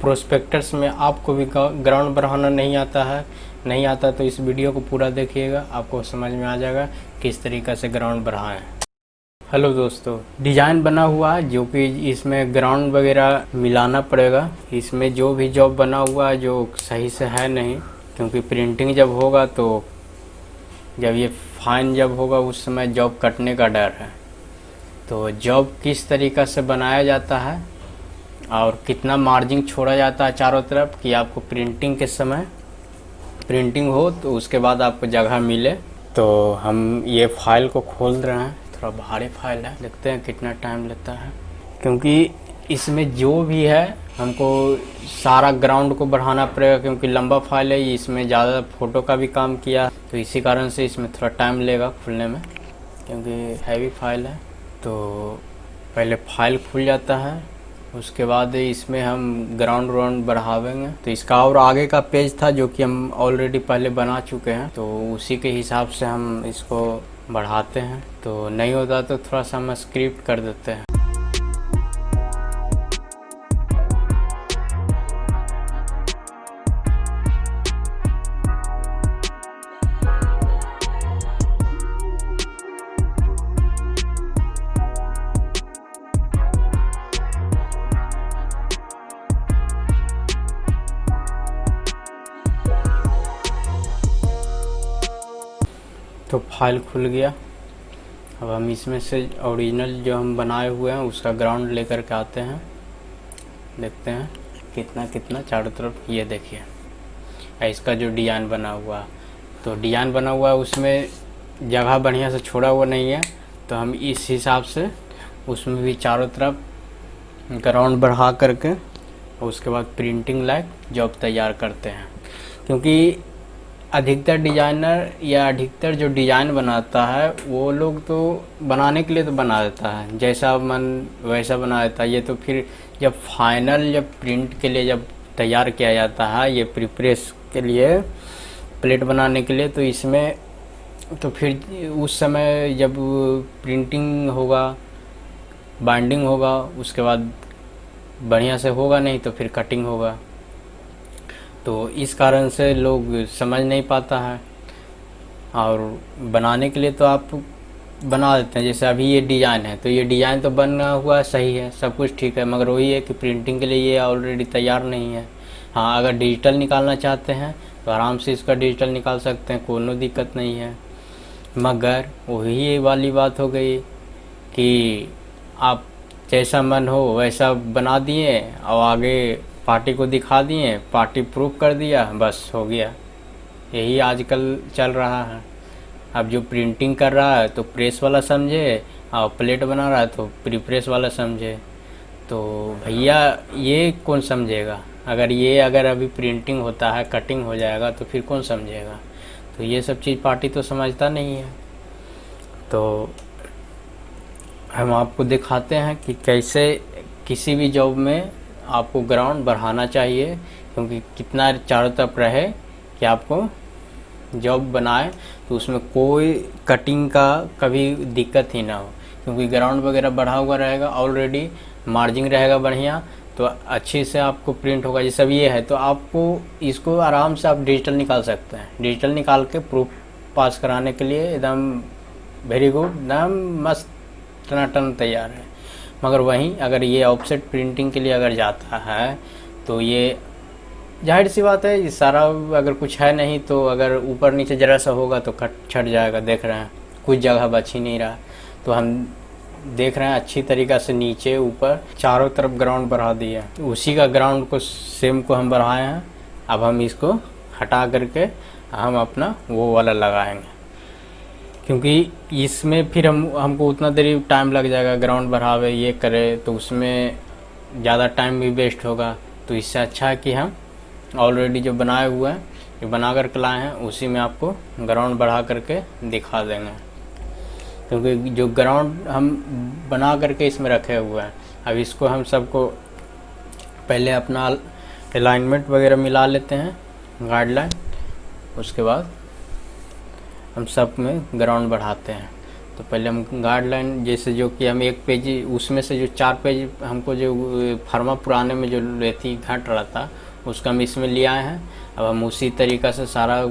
Prospectus में आपको भी ग्राउंड बढ़ाना नहीं आता तो इस वीडियो को पूरा देखिएगा, आपको समझ में आ जाएगा किस तरीक़े से ग्राउंड बढ़ाएं। हेलो दोस्तों, डिज़ाइन बना हुआ है जो कि इसमें ग्राउंड वगैरह मिलाना पड़ेगा। इसमें जो भी जॉब बना हुआ है जो सही से है नहीं, क्योंकि प्रिंटिंग जब होगा तो जब ये फाइन जब होगा उस समय जॉब कटने का डर है। तो जॉब किस तरीक़ा से बनाया जाता है और कितना मार्जिन छोड़ा जाता है चारों तरफ कि आपको प्रिंटिंग के समय प्रिंटिंग हो तो उसके बाद आपको जगह मिले। तो हम ये फाइल को खोल रहे हैं, थोड़ा भारी फाइल है, देखते हैं कितना टाइम लेता है। क्योंकि इसमें जो भी है हमको सारा ग्राउंड को बढ़ाना पड़ेगा, क्योंकि लंबा फाइल है, इसमें ज़्यादा फ़ोटो का भी काम किया, तो इसी कारण से इसमें थोड़ा टाइम लेगा खुलने में, क्योंकि हैवी फाइल है। तो पहले फाइल खुल जाता है, उसके बाद इसमें हम ग्राउंड बढ़ावेंगे। तो इसका और आगे का पेज था जो कि हम ऑलरेडी पहले बना चुके हैं, तो उसी के हिसाब से हम इसको बढ़ाते हैं। तो नहीं होता तो थोड़ा सा हम स्क्रिप्ट कर देते हैं। तो फाइल खुल गया। अब हम इसमें से ओरिजिनल जो हम बनाए हुए हैं उसका ग्राउंड लेकर के आते हैं, देखते हैं कितना चारों तरफ। ये देखिए इसका जो डिज़ाइन बना हुआ, तो डिज़ाइन बना हुआ है उसमें जगह बढ़िया से छोड़ा हुआ नहीं है, तो हम इस हिसाब से उसमें भी चारों तरफ ग्राउंड बढ़ा करके उसके बाद प्रिंटिंग लायक जॉब तैयार करते हैं। क्योंकि अधिकतर डिज़ाइनर या अधिकतर जो डिज़ाइन बनाता है वो लोग तो बनाने के लिए तो बना देता है, जैसा मन वैसा बना देता है। ये तो फिर जब फाइनल जब प्रिंट के लिए जब तैयार किया जाता है, ये प्रीप्रेस के लिए प्लेट बनाने के लिए, तो इसमें तो फिर उस समय जब प्रिंटिंग होगा, बाइंडिंग होगा, उसके बाद बढ़िया से होगा, नहीं तो फिर कटिंग होगा। तो इस कारण से लोग समझ नहीं पाता है, और बनाने के लिए तो आप बना देते हैं। जैसे अभी ये डिज़ाइन है, तो ये डिज़ाइन तो बना हुआ सही है, सब कुछ ठीक है, मगर वही है कि प्रिंटिंग के लिए ये ऑलरेडी तैयार नहीं है। हाँ, अगर डिजिटल निकालना चाहते हैं तो आराम से इसका डिजिटल निकाल सकते हैं, कोई दिक्कत नहीं है। मगर वही वाली बात हो गई कि आप जैसा मन हो वैसा बना दिए और आगे पार्टी को दिखा दिए, पार्टी प्रूफ कर दिया, बस हो गया। यही आजकल चल रहा है। अब जो प्रिंटिंग कर रहा है तो प्रेस वाला समझे, और प्लेट बना रहा है तो प्री प्रेस वाला समझे। तो भैया ये कौन समझेगा? अगर अभी प्रिंटिंग होता है, कटिंग हो जाएगा, तो फिर कौन समझेगा? तो ये सब चीज़ पार्टी तो समझता नहीं है। तो हम आपको दिखाते हैं कि कैसे किसी भी जॉब में आपको ग्राउंड बढ़ाना चाहिए, क्योंकि कितना चारों तरफ रहे कि आपको जॉब बनाए तो उसमें कोई कटिंग का कभी दिक्कत ही ना हो। क्योंकि ग्राउंड वगैरह बढ़ा हुआ रहेगा, ऑलरेडी मार्जिन रहेगा बढ़िया, तो अच्छे से आपको प्रिंट होगा। जैसे अब ये है तो आपको इसको आराम से आप डिजिटल निकाल सकते हैं। डिजिटल निकाल के प्रूफ पास कराने के लिए एकदम वेरी गुड, एकदम मस्त टनाटन तैयार है। मगर वहीं अगर ये ऑफसेट प्रिंटिंग के लिए अगर जाता है तो ये जाहिर सी बात है, ये सारा अगर कुछ है नहीं तो अगर ऊपर नीचे ज़रा सा होगा तो छट जाएगा। देख रहे हैं कुछ जगह बच ही नहीं रहा, तो हम देख रहे हैं अच्छी तरीक़ा से नीचे ऊपर चारों तरफ ग्राउंड बढ़ा दिया। उसी का ग्राउंड को सेम को हम बढ़ाए हैं। अब हम इसको हटा करके हम अपना वो वाला लगाएंगे, क्योंकि इसमें फिर हमको उतना देरी टाइम लग जाएगा, ग्राउंड बढ़ावे ये करे तो उसमें ज़्यादा टाइम भी वेस्ट होगा। तो इससे अच्छा है कि हम ऑलरेडी जो बनाए हुए हैं, जो बना कर लाए हैं, उसी में आपको ग्राउंड बढ़ा करके दिखा देंगे। क्योंकि जो ग्राउंड हम बना करके इसमें रखे हुए हैं, अब इसको हम सबको पहले अपना अलाइनमेंट वगैरह मिला लेते हैं, गाइडलाइन, उसके बाद हम सब में ग्राउंड बढ़ाते हैं। तो पहले हम गाइडलाइन जैसे जो कि हम एक पेज उसमें से जो 4 पेज हमको जो फर्मा पुराने में जो रेती घट रहा था उसका हम इसमें ले आए हैं। अब हम उसी तरीक़ा से सारा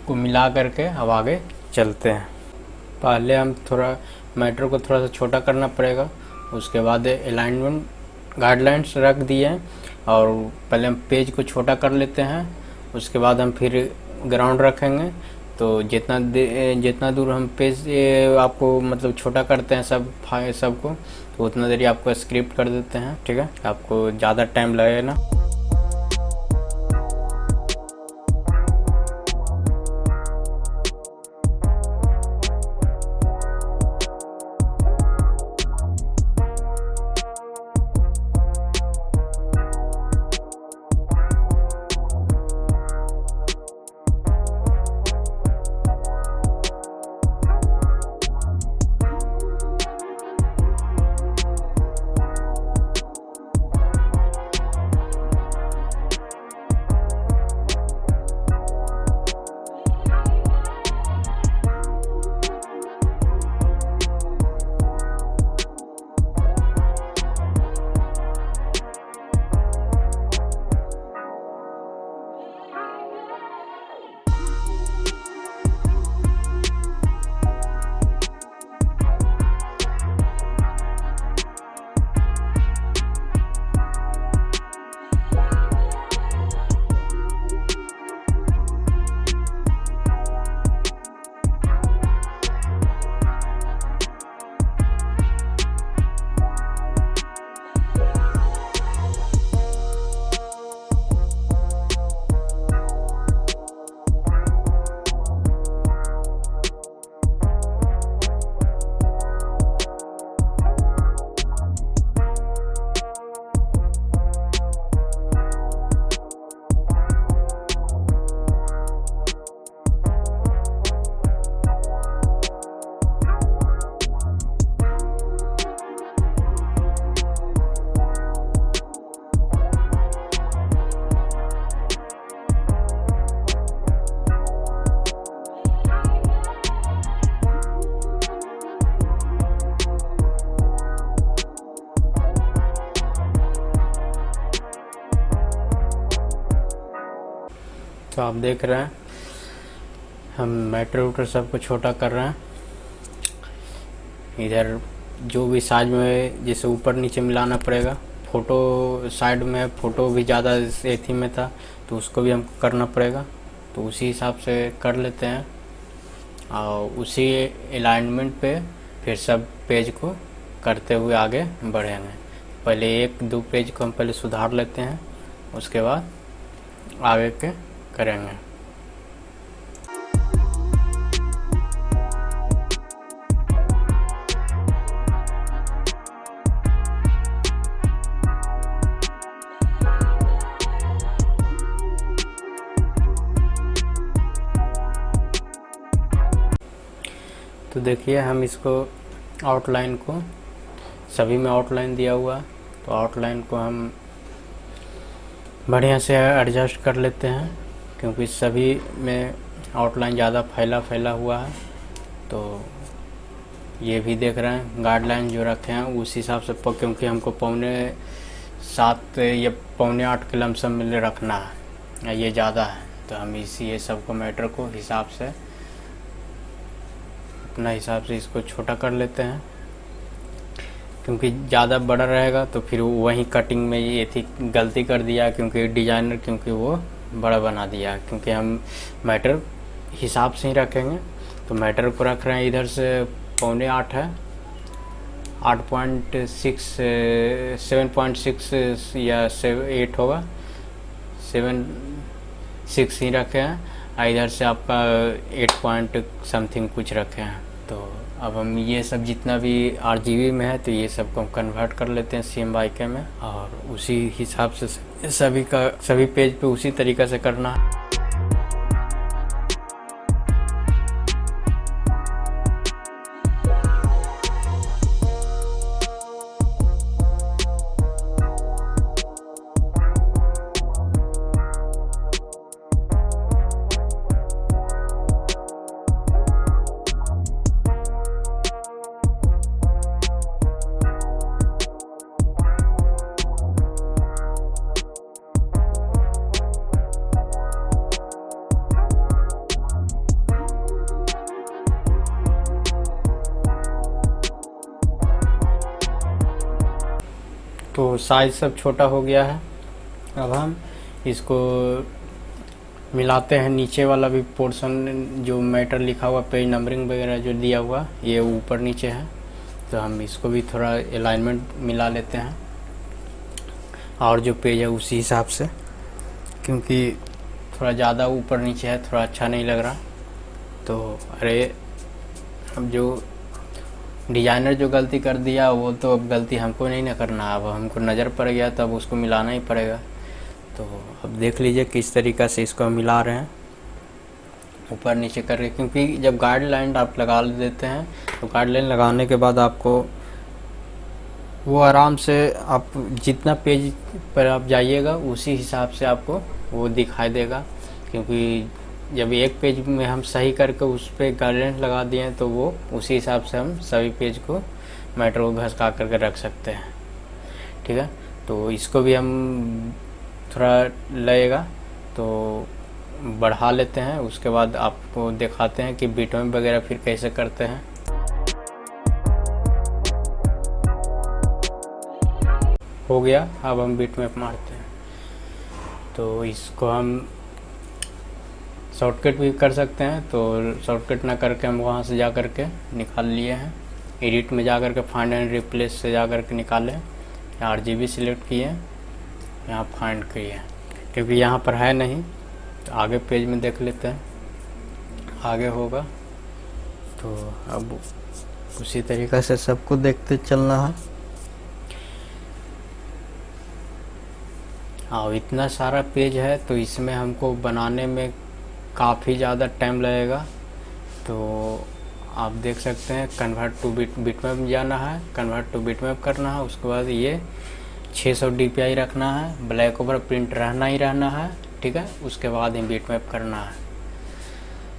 को मिला करके अब आगे चलते हैं। पहले हम थोड़ा मैटर को थोड़ा सा छोटा करना पड़ेगा, उसके बाद अलाइनमेंट गाइडलाइंस रख दिए हैं और पहले हम पेज को छोटा कर लेते हैं, उसके बाद हम फिर ग्राउंड रखेंगे। तो जितना दूर हम पेज आपको मतलब छोटा करते हैं सबको, तो उतना देर आपको स्क्रिप्ट कर देते हैं, ठीक है। आपको ज़्यादा टाइम लगेगा ना। तो आप देख रहे हैं हम मैटर वूटर सबको छोटा कर रहे हैं। इधर जो भी साइज में जैसे ऊपर नीचे मिलाना पड़ेगा, फ़ोटो साइड में फ़ोटो भी ज़्यादा एथी में था तो उसको भी हमको करना पड़ेगा, तो उसी हिसाब से कर लेते हैं। और उसी अलाइनमेंट पे फिर सब पेज को करते हुए आगे बढ़ेंगे। पहले 1-2 पेज को हम पहले सुधार लेते हैं, उसके बाद आगे के करेंगे। तो देखिए हम इसको आउटलाइन को सभी में आउटलाइन दिया हुआ, तो आउटलाइन को हम बढ़िया से एडजस्ट कर लेते हैं क्योंकि सभी में आउटलाइन ज़्यादा फैला हुआ है। तो ये भी देख रहे हैं गाइडलाइन जो रखे हैं उस हिसाब से, क्योंकि हमको 7:15 या 7:45 के लमसम में रखना है, ये ज़्यादा है। तो हम ये सबको मैटर को हिसाब से अपना हिसाब से इसको छोटा कर लेते हैं, क्योंकि ज़्यादा बड़ा रहेगा तो फिर वही कटिंग में ये थी गलती कर दिया, क्योंकि डिजाइनर क्योंकि वो बड़ा बना दिया, क्योंकि हम मैटर हिसाब से ही रखेंगे। तो मैटर को रख रहे हैं इधर से 7:45 है, 7.6 या 8 होगा, 7.6 ही रखे हैं। इधर से आपका 8 पॉइंट समथिंग कुछ रखे हैं। तो अब हम ये सब जितना भी RGB में है तो ये सब को हम कन्वर्ट कर लेते हैं CMYK में, और उसी हिसाब से सभी पेज पे उसी तरीक़े से करना है। साइज सब छोटा हो गया है। अब हम इसको मिलाते हैं। नीचे वाला भी पोर्शन जो मैटर लिखा हुआ, पेज नंबरिंग वगैरह जो दिया हुआ, ये ऊपर नीचे है, तो हम इसको भी थोड़ा अलाइनमेंट मिला लेते हैं और जो पेज है उसी हिसाब से, क्योंकि थोड़ा ज़्यादा ऊपर नीचे है, थोड़ा अच्छा नहीं लग रहा। तो अरे अब जो डिज़ाइनर जो गलती कर दिया वो तो अब गलती हमको नहीं ना करना, अब हमको नज़र पड़ गया तो अब उसको मिलाना ही पड़ेगा। तो अब देख लीजिए किस तरीक़ा से इसको हम मिला रहे हैं ऊपर नीचे करके, क्योंकि जब गाइडलाइन आप लगा देते हैं तो गाइडलाइन लगाने के बाद आपको वो आराम से आप जितना पेज पर आप जाइएगा उसी हिसाब से आपको वो दिखाई देगा। क्योंकि जब एक पेज में हम सही करके उस पर गाइडलाइन लगा दिए तो वो उसी हिसाब से हम सभी पेज को मैटर को घसका करके रख सकते हैं। ठीक है, तो इसको भी हम थोड़ा लगेगा तो बढ़ा लेते हैं, उसके बाद आपको दिखाते हैं कि बिटमैप वगैरह फिर कैसे करते हैं। हो गया, अब हम बिटमैप मारते हैं। तो इसको हम शॉर्टकट भी कर सकते हैं, तो शॉर्टकट ना करके हम वहाँ से जा कर के निकाल लिए हैं। एडिट में जा कर के फाइंड एंड रिप्लेस से जा कर के निकालें, RGB सिलेक्ट किए, यहाँ फाइंड किए, क्योंकि यहाँ पर है नहीं। तो आगे पेज में देख लेते हैं, आगे होगा। तो अब उसी तरीक़ा से सबको देखते चलना है। हाँ, इतना सारा पेज है तो इसमें हमको बनाने में काफ़ी ज़्यादा टाइम लगेगा। तो आप देख सकते हैं, कन्वर्ट टू बिटमैप जाना है, कन्वर्ट टू बिटमैप करना है, उसके बाद ये 600 DPI रखना है, ब्लैक ओवर प्रिंट रहना ही रहना है। ठीक है, उसके बाद ही बिटमैप करना है।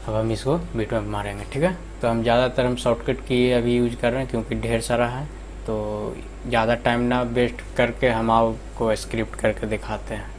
अब हम इसको बिटमैप मारेंगे। ठीक है, तो हम ज़्यादातर हम शॉर्टकट की अभी यूज कर रहे हैं क्योंकि ढेर सारा है, तो ज़्यादा टाइम ना वेस्ट करके हम आपको स्क्रिप्ट करके दिखाते हैं।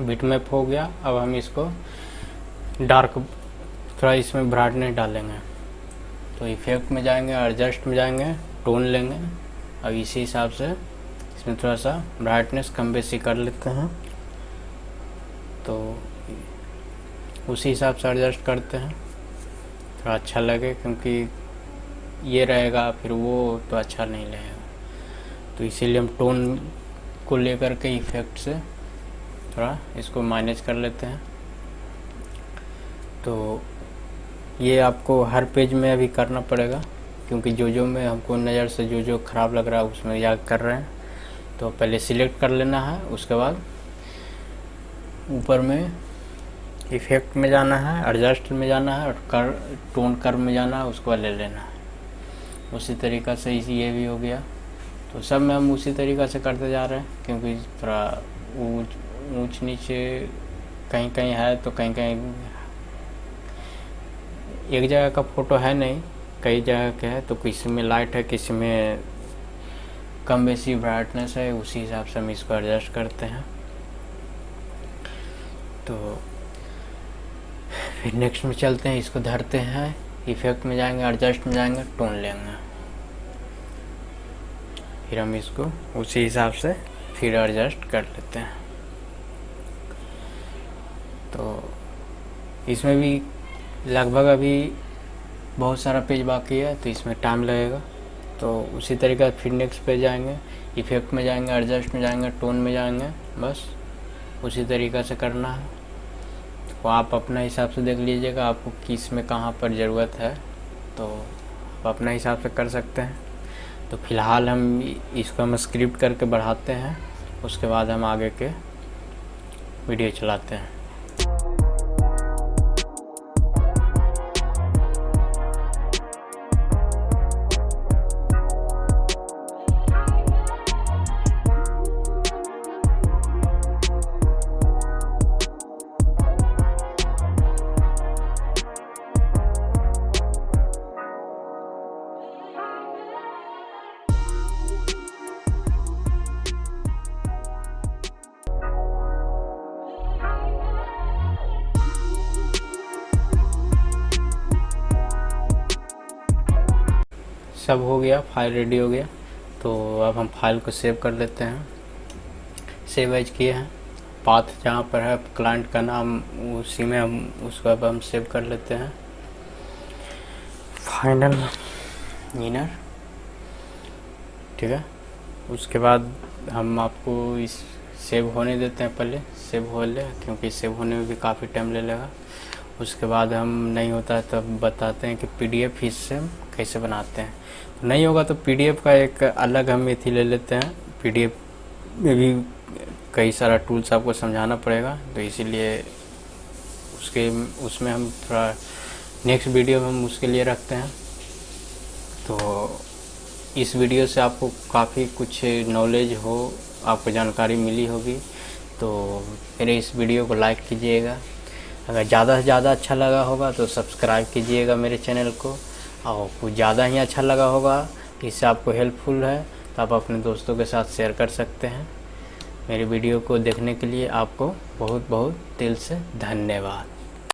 बिटमैप हो गया। अब हम इसको डार्क थोड़ा इसमें ब्राइटनेस डालेंगे। तो इफेक्ट में जाएंगे, एडजस्ट में जाएंगे, टोन लेंगे। अब इसी हिसाब से इसमें थोड़ा सा ब्राइटनेस कम बेसी कर लेते हैं। तो उसी हिसाब से एडजस्ट करते हैं, थोड़ा अच्छा लगे, क्योंकि ये रहेगा फिर वो तो अच्छा नहीं लगेगा। तो इसीलिए हम टोन को लेकर के इफेक्ट से थोड़ा इसको मैनेज कर लेते हैं। तो ये आपको हर पेज में अभी करना पड़ेगा, क्योंकि जो में हमको नज़र से जो ख़राब लग रहा है उसमें याद कर रहे हैं। तो पहले सिलेक्ट कर लेना है, उसके बाद ऊपर में इफेक्ट में जाना है, एडजस्ट में जाना है और टोन कर्व में जाना है, उसको ले लेना है। उसी तरीक़ा से ये भी हो गया। तो सब में हम उसी तरीक़ा से करते जा रहे हैं, क्योंकि थोड़ा ऊंच नीचे कहीं कहीं है, तो कहीं कहीं एक जगह का फ़ोटो है नहीं, कई जगह के है। तो किसी में लाइट है, किसी में कम बेसी ब्राइटनेस है, उसी हिसाब से हम इसको एडजस्ट करते हैं। तो फिर नेक्स्ट में चलते हैं, इसको धरते हैं, इफेक्ट में जाएंगे, एडजस्ट में जाएंगे, टोन लेंगे, फिर हम इसको उसी हिसाब से फिर एडजस्ट कर लेते हैं। तो इसमें भी लगभग अभी बहुत सारा पेज बाकी है तो इसमें टाइम लगेगा। तो उसी तरीके फिर नेक्स्ट पे जाएंगे, इफ़ेक्ट में जाएंगे, एडजस्ट में जाएंगे, टोन में जाएंगे, बस उसी तरीक़ा से करना है। तो आप अपना हिसाब से देख लीजिएगा आपको किस में कहाँ पर ज़रूरत है, तो आप अपना हिसाब से कर सकते हैं। तो फ़िलहाल हम इसको हम स्क्रिप्ट करके बढ़ाते हैं, उसके बाद हम आगे के वीडियो चलाते हैं। सब हो गया, फाइल रेडी हो गया। तो अब हम फाइल को सेव कर लेते हैं। सेव एज किए हैं, पाथ जहाँ पर है क्लाइंट का नाम उसी में हम उसको अब हम सेव कर लेते हैं। फाइनल इनर, ठीक है। उसके बाद हम आपको इस सेव होने देते हैं, पहले सेव हो ले, क्योंकि सेव होने में भी काफ़ी टाइम ले लेगा। उसके बाद हम नहीं होता है तब बताते हैं कि PDF इससे हम कैसे बनाते हैं। तो नहीं होगा तो PDF का एक अलग हम मेथी ले लेते हैं। PDF में भी कई सारा टूल्स आपको समझाना पड़ेगा, तो इसीलिए उसमें हम थोड़ा नेक्स्ट वीडियो में हम उसके लिए रखते हैं। तो इस वीडियो से आपको काफ़ी कुछ नॉलेज हो, आपको जानकारी मिली होगी। तो मेरे इस वीडियो को लाइक कीजिएगा, अगर ज़्यादा से ज़्यादा अच्छा लगा होगा तो सब्सक्राइब कीजिएगा मेरे चैनल को, और कुछ ज़्यादा ही अच्छा लगा होगा, इससे आपको हेल्पफुल है तो आप अपने दोस्तों के साथ शेयर कर सकते हैं। मेरे वीडियो को देखने के लिए आपको बहुत बहुत दिल से धन्यवाद।